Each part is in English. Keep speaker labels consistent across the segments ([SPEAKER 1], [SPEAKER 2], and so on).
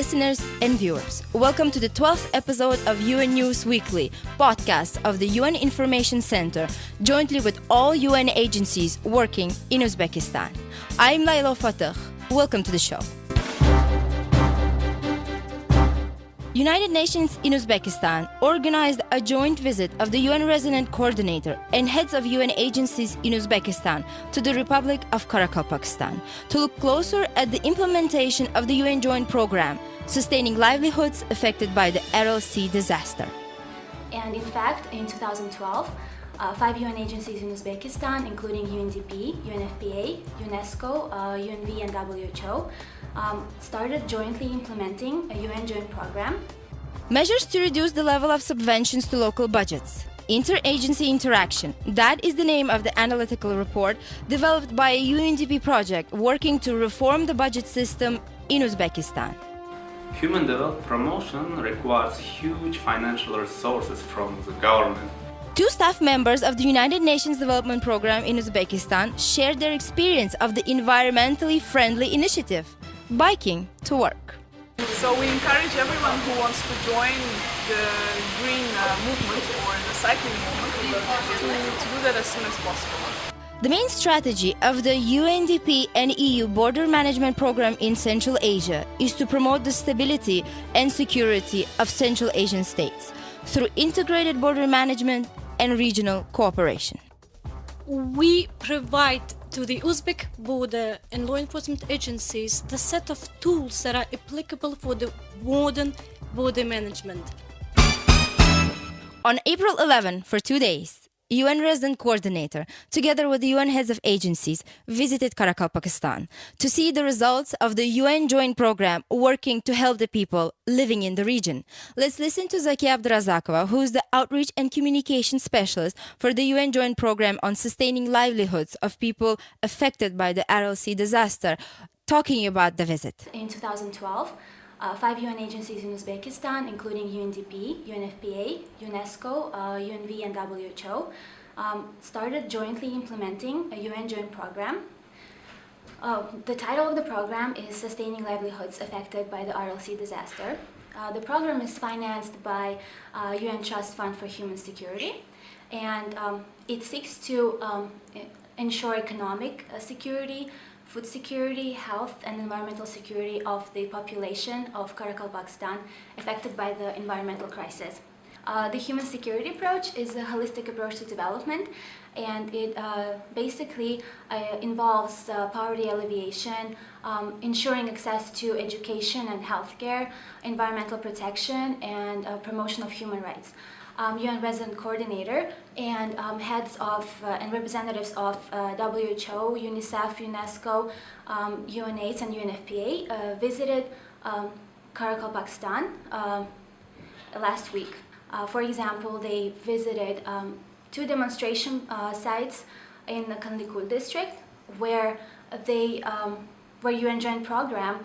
[SPEAKER 1] listeners and viewers. Welcome to the 12th episode of UNews Weekly, podcast of the UN Information Center, jointly with all UN agencies working in Uzbekistan. I'm Layla Fatah. Welcome to the show. United Nations in Uzbekistan organized a joint visit of the UN Resident Coordinator and heads of UN agencies in Uzbekistan to the Republic of Pakistan to look closer at the implementation of the UN Joint Program, sustaining livelihoods affected by the Aral Sea Disaster.
[SPEAKER 2] And in fact, in 2012, 5 UN agencies in Uzbekistan, including UNDP, UNFPA, UNESCO, UNV and WHO, started jointly implementing a UN joint program.
[SPEAKER 1] Measures to reduce the level of subventions to local budgets. Interagency interaction. That is the name of the analytical report developed by a UNDP project working to reform the budget system in Uzbekistan.
[SPEAKER 3] Human development promotion requires huge financial resources from the government.
[SPEAKER 1] 2 staff members of the United Nations Development Program in Uzbekistan shared their experience of the environmentally friendly initiative, biking to work.
[SPEAKER 4] So we encourage everyone who wants to join the green movement or the cycling movement to do that as soon as possible.
[SPEAKER 1] The main strategy of the UNDP and EU Border Management Program in Central Asia is to promote the stability and security of Central Asian states through integrated border management and regional cooperation.
[SPEAKER 5] We provide to the Uzbek border and law enforcement agencies the set of tools that are applicable for the modern border management.
[SPEAKER 1] On April 11, for 2 days, UN Resident Coordinator, together with the UN heads of agencies, visited Pakistan to see the results of the UN Joint Program working to help the people living in the region. Let's listen to Zakiya Abdurazakova, who is the Outreach and Communication Specialist for the UN Joint Program on sustaining livelihoods of people affected by the Aral Sea Disaster, talking about the visit.
[SPEAKER 2] In 2012, 5 UN agencies in Uzbekistan, including UNDP, UNFPA, UNESCO, UNV and WHO, started jointly implementing a UN joint program. The title of the program is Sustaining Livelihoods Affected by the Aral Sea Disaster. The program is financed by UN Trust Fund for Human Security, and it seeks to ensure economic security, food security, health and environmental security of the population of Pakistan affected by the environmental crisis. The human security approach is a holistic approach to development, and it basically involves poverty alleviation, ensuring access to education and healthcare, environmental protection, and promotion of human rights. UN Resident Coordinator and heads of and representatives of WHO, UNICEF, UNESCO, UNAIDS and UNFPA visited Pakistan last week. For example, they visited 2 demonstration sites in the Kanlikul district where UN Joint Program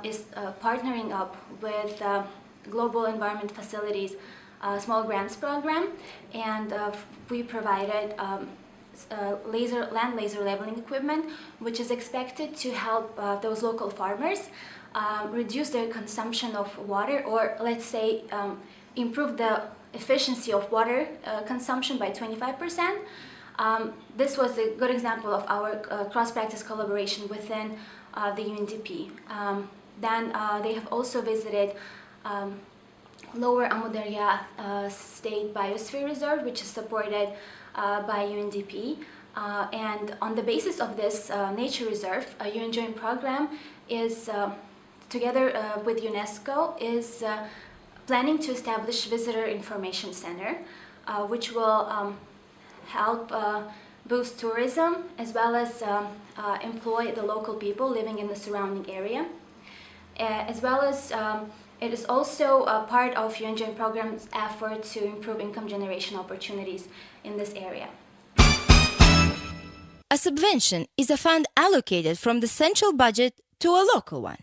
[SPEAKER 2] is partnering up with Global Environment Facilities Small Grants Program, and we provided land laser leveling equipment, which is expected to help those local farmers reduce their consumption of water, or let's say improve the efficiency of water consumption by 25%. This was a good example of our cross-practice collaboration within the UNDP. Then they have also visited Lower Amudarya State Biosphere Reserve, which is supported by UNDP. And on the basis of this nature reserve, a UN Joint Program is, together with UNESCO, is planning to establish Visitor Information Center, which will help boost tourism as well as employ the local people living in the surrounding area, as well as it is also a part of UN Joint Program's effort to improve income generation opportunities in this area.
[SPEAKER 1] A subvention is a fund allocated from the central budget to a local one.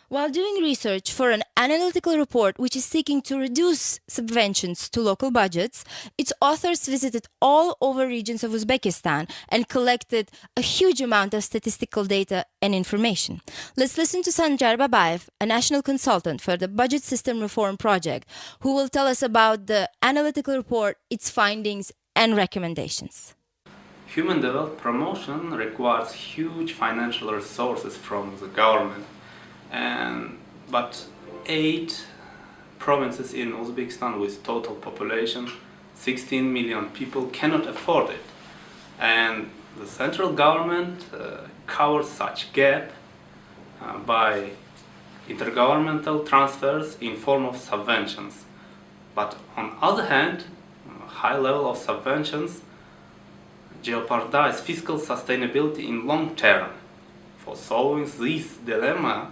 [SPEAKER 1] While doing research for an analytical report which is seeking to reduce subventions to local budgets, its authors visited all over regions of Uzbekistan and collected a huge amount of statistical data and information. Let's listen to Sanjar Babaev, a national consultant for the Budget System Reform project, who will tell us about the analytical report, its findings and recommendations.
[SPEAKER 3] Human development promotion requires huge financial resources from the government. But 8 provinces in Uzbekistan with total population 16 million people cannot afford it, and the central government covers such gap by intergovernmental transfers in form of subventions. But on other hand, high level of subventions jeopardize fiscal sustainability in long term. For solving this dilemma,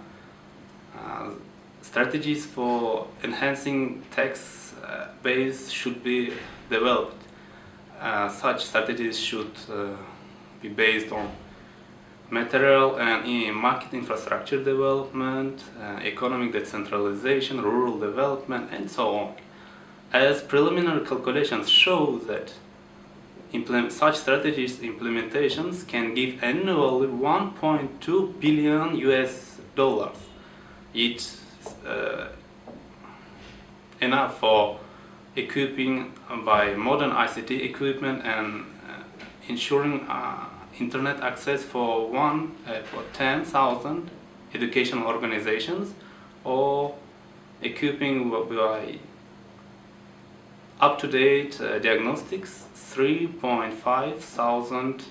[SPEAKER 3] strategies for enhancing tax base should be developed. Such strategies should be based on material and market infrastructure development, economic decentralization, rural development, and so on. As preliminary calculations show that such strategies implementations can give annually 1.2 billion US dollars. It's enough for equipping by modern ICT equipment and ensuring internet access for 10,000 educational organizations, or equipping by up-to-date diagnostics 3,500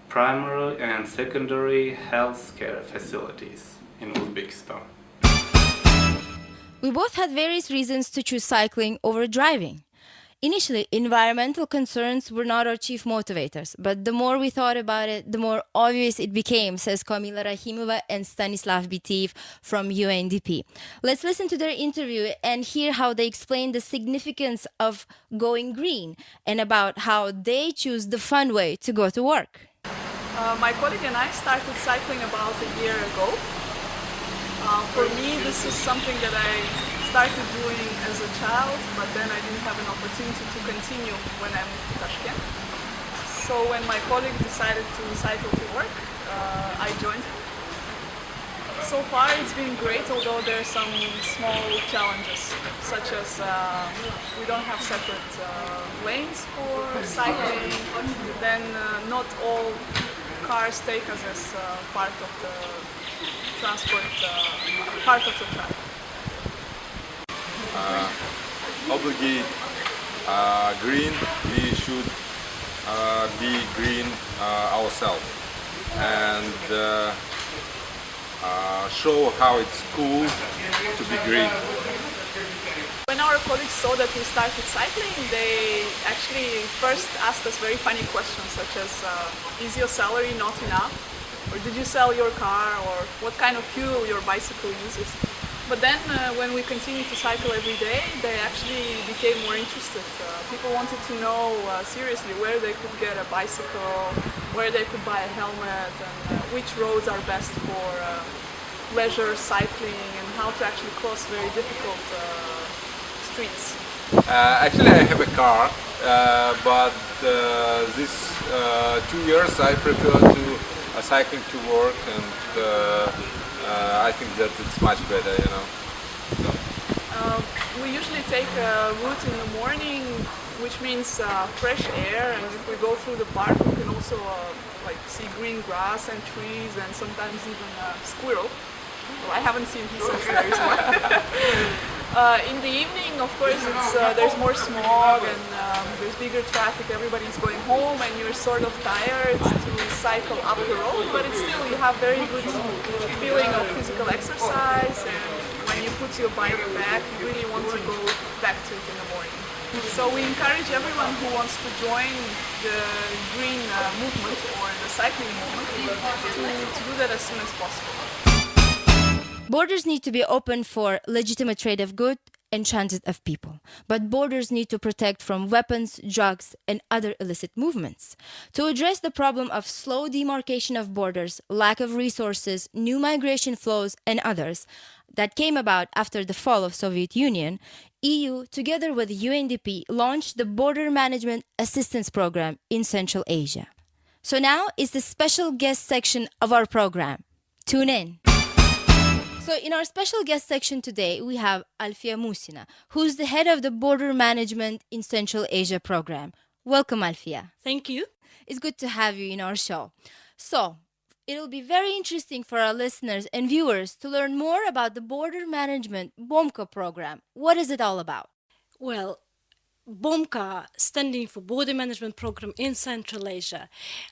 [SPEAKER 3] primary and secondary healthcare facilities in Uzbekistan.
[SPEAKER 1] We both had various reasons to choose cycling over driving. Initially, environmental concerns were not our chief motivators, but the more we thought about it, the more obvious it became, says Komila, Rakhimova and Stanislav Bitiev from UNDP. Let's listen to their interview and hear how they explain the significance of going green and about how they choose the fun way to go to work.
[SPEAKER 4] My colleague and I started cycling about a year ago. For me, this is something that I started doing as a child, but then I didn't have an opportunity to continue when I moved to Tashkent. So when my colleague decided to cycle to work, I joined him. So far it's been great, although there are some small challenges, such as we don't have separate lanes for cycling, then not all cars take us as part of the transport, part of the traffic.
[SPEAKER 6] Obligate green, we should be green ourselves and show how it's cool to be green.
[SPEAKER 4] When our colleagues saw that we started cycling, they actually first asked us very funny questions, such as, is your salary not enough? Or did you sell your car? Or what kind of fuel your bicycle uses? But then when we continued to cycle every day, they actually became more interested. People wanted to know seriously where they could get a bicycle, where they could buy a helmet, and which roads are best for leisure cycling, and how to actually cross very difficult streets.
[SPEAKER 6] Actually, I have a car, but these 2 years I prefer to cycling to work, and I think that it's much better, you know.
[SPEAKER 4] We usually take a route in the morning, which means fresh air, and if we go through the park, we can also like see green grass and trees, and sometimes even squirrel. Well, I haven't seen him since there is one. In the evening, of course, there's more smog and there's bigger traffic. Everybody's going home, and you're sort of tired to cycle up the road, but it's still, you have very good feeling of physical exercise, and when you put your bike back, you really want to go back to it in the morning. So we encourage everyone who wants to join the green movement or the cycling movement to do that as soon as possible.
[SPEAKER 1] Borders need to be open for legitimate trade of goods and transit of people, but borders need to protect from weapons, drugs, and other illicit movements. To address the problem of slow demarcation of borders, lack of resources, new migration flows, and others that came about after the fall of Soviet Union, EU, together with UNDP, launched the Border Management Assistance Program in Central Asia. So now is the special guest section of our program. Tune in. So in our special guest section today, we have Alfiya Musina, who's the head of the Border Management in Central Asia program. Welcome, Alfiya.
[SPEAKER 5] Thank you.
[SPEAKER 1] It's good to have you in our show. So it'll be very interesting for our listeners and viewers to learn more about the Border Management BOMKA program. What is it all about?
[SPEAKER 5] Well, BOMKA, standing for Border Management Program in Central Asia.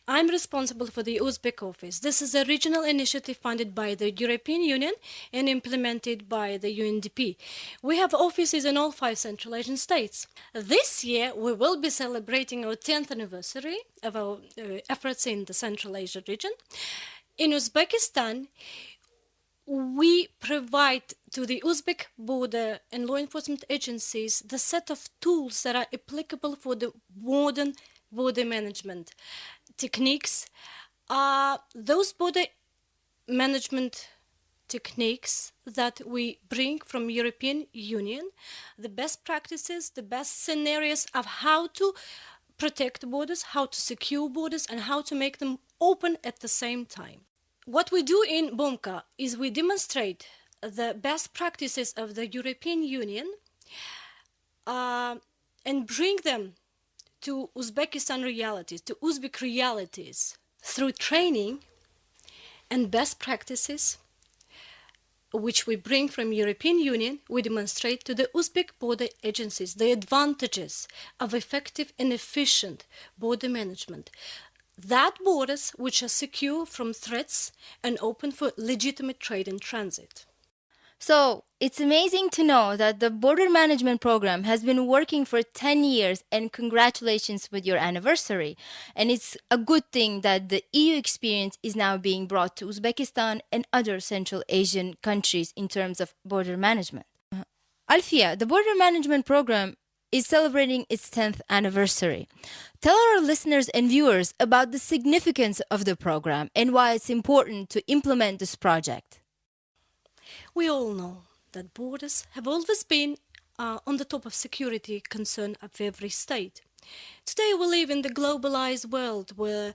[SPEAKER 5] I'm responsible for the Uzbek office. This is a regional initiative funded by the European Union and implemented by the UNDP. We have offices in all 5 Central Asian states. This year, we will be celebrating our 10th anniversary of our efforts in the Central Asia region. In Uzbekistan, we provide to the Uzbek border and law enforcement agencies the set of tools that are applicable for the modern border management techniques. Those border management techniques that we bring from European Union, the best practices, the best scenarios of how to protect borders, how to secure borders, and how to make them open at the same time. What we do in BOMKA is we demonstrate the best practices of the European Union and bring them to Uzbekistan realities, to Uzbek realities, through training and best practices, which we bring from European Union. We demonstrate to the Uzbek border agencies the advantages of effective and efficient border management. That borders which are secure from threats and open for legitimate trade and transit.
[SPEAKER 1] So it's amazing to know that the Border Management Program has been working for 10 years, and congratulations with your anniversary. And it's a good thing that the EU experience is now being brought to Uzbekistan and other Central Asian countries in terms of border management. Alfiya, the Border Management Program is celebrating its 10th anniversary. Tell our listeners and viewers about the significance of the program and why it's important to implement this project.
[SPEAKER 5] We all know that borders have always been on the top of security concern of every state. Today we live in the globalized world where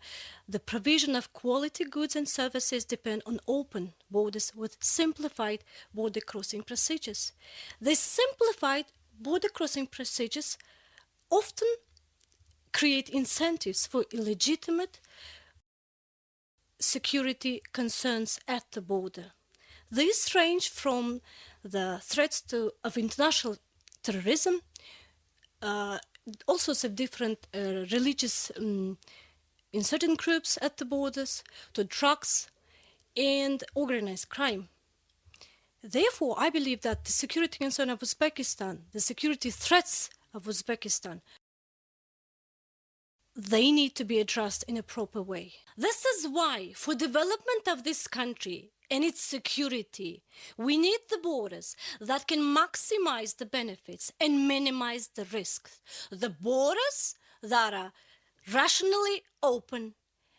[SPEAKER 5] the provision of quality goods and services depend on open borders with simplified border crossing procedures. These simplified border crossing procedures often create incentives for illegitimate security concerns at the border. These range from the threats of international terrorism, all sorts of different religious insurgent groups at the borders, to drugs and organized crime. Therefore, I believe that the security concern of Uzbekistan, the security threats of Uzbekistan, they need to be addressed in a proper way. This is why, for development of this country and its security, we need the borders that can maximize the benefits and minimize the risks. The borders that are rationally open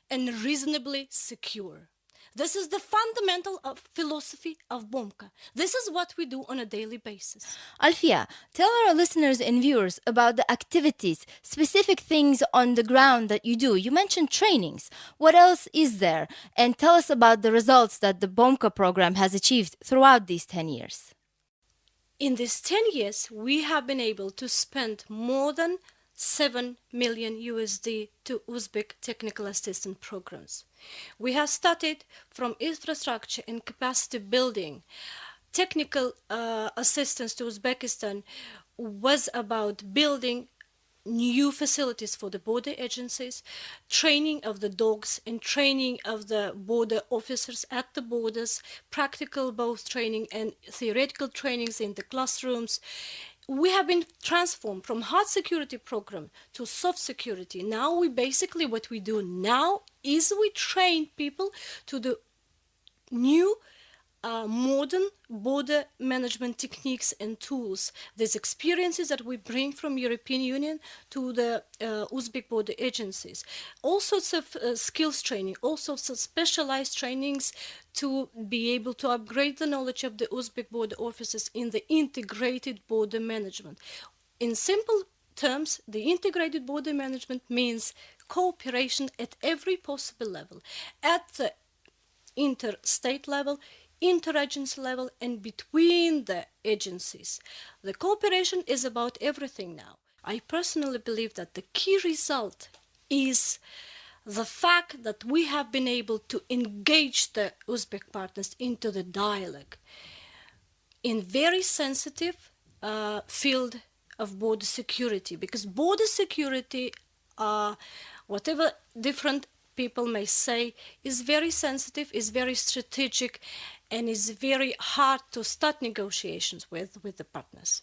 [SPEAKER 5] and reasonably secure. This is the fundamental philosophy of BOMKA. This is what we do on a daily basis.
[SPEAKER 1] Alfiya, tell our listeners and viewers about the activities, specific things on the ground that you do. You mentioned trainings. What else is there? And tell us about the results that the BOMKA program has achieved throughout these 10 years.
[SPEAKER 5] In these 10 years, we have been able to spend more than $7 million to Uzbek technical assistance programs. We have started from infrastructure and capacity building. Technical assistance to Uzbekistan was about building new facilities for the border agencies, training of the dogs and training of the border officers at the borders, practical both training and theoretical trainings in the classrooms. We have been transformed from hard security program to soft security. Now what we do now is we train people to the new modern border management techniques and tools. These experiences that we bring from European Union to the Uzbek border agencies. All sorts of skills training, all sorts of specialized trainings to be able to upgrade the knowledge of the Uzbek border officers in the integrated border management. In simple terms, the integrated border management means cooperation at every possible level, at the interstate level, interagency level, and between the agencies. The cooperation is about everything now. I personally believe that the key result is the fact that we have been able to engage the Uzbek partners into the dialogue in very sensitive field of border security, because border security, whatever different people may say, is very sensitive, is very strategic, and is very hard to start negotiations with the partners.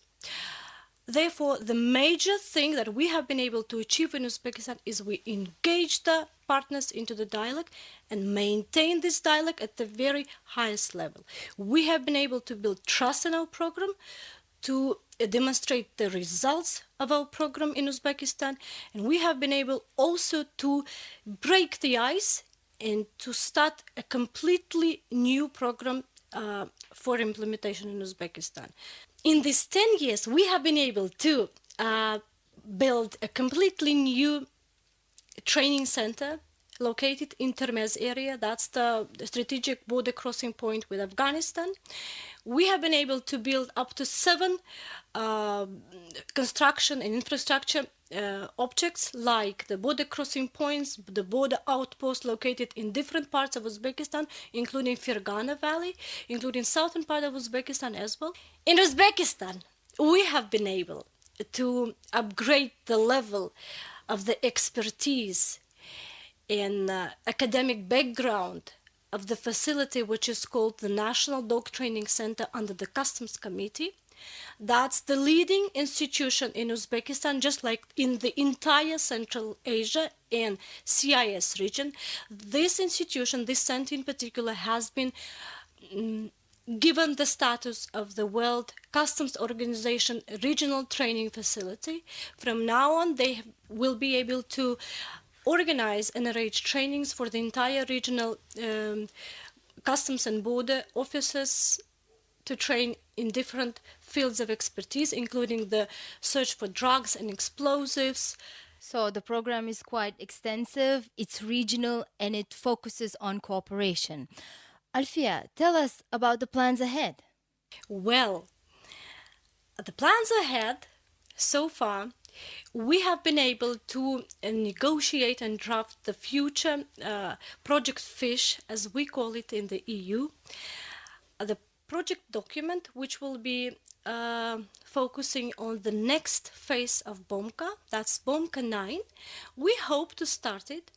[SPEAKER 5] Therefore, the major thing that we have been able to achieve in Uzbekistan is we engage the partners into the dialogue and maintain this dialogue at the very highest level. We have been able to build trust in our program, to demonstrate the results of our program in Uzbekistan, and we have been able also to break the ice and to start a completely new program for implementation in Uzbekistan. In these 10 years, we have been able to build a completely new training center located in Termez area. That's the strategic border crossing point with Afghanistan. We have been able to build up to 7 construction and infrastructure objects, like the border crossing points, the border outposts located in different parts of Uzbekistan, including Fergana Valley, including southern part of Uzbekistan as well. In Uzbekistan, we have been able to upgrade the level of the expertise and academic background of the facility, which is called the National Dog Training Center under the Customs Committee. That's the leading institution in Uzbekistan, just like in the entire Central Asia and CIS region. This institution, this center in particular, has been given the status of the World Customs Organization regional training facility. From now on, they will be able to organize and arrange trainings for the entire regional customs and border officers to train in different fields of expertise, including the search for drugs and explosives.
[SPEAKER 1] So the program is quite extensive, it's regional, and it focuses on cooperation. Alfiya, tell us about the plans ahead.
[SPEAKER 5] Well, the plans ahead, so far, we have been able to negotiate and draft the future project FISH, as we call it in the EU. The project document, which will be focusing on the next phase of BOMKA, that's BOMKA 9. We hope to start it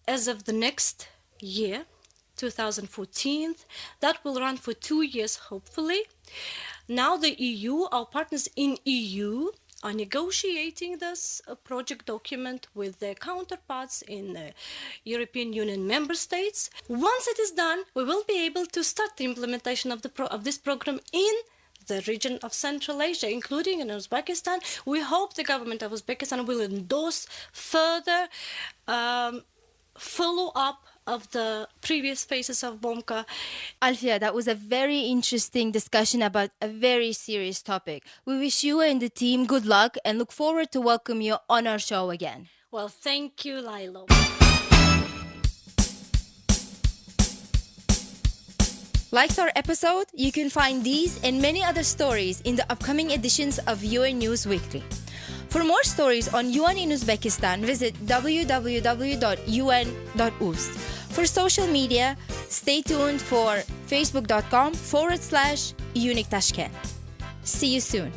[SPEAKER 5] as of the next year, 2014. That will run for 2 years, hopefully. Now the EU, our partners in EU, are negotiating this project document with their counterparts in the European Union member states. Once it is done, we will be able to start the implementation of this program in the region of Central Asia, including in Uzbekistan. We hope the government of Uzbekistan will endorse further follow-up of the previous phases of BOMKA.
[SPEAKER 1] Alfiya, that was a very interesting discussion about a very serious topic. We wish you and the team good luck and look forward to welcome you on our show again.
[SPEAKER 5] Well, thank you, Lilo.
[SPEAKER 1] Liked our episode? You can find these and many other stories in the upcoming editions of UN News Weekly. For more stories on UN in Uzbekistan, visit www.un.uz. For social media, stay tuned for facebook.com/UNIC Tashkent. See you soon.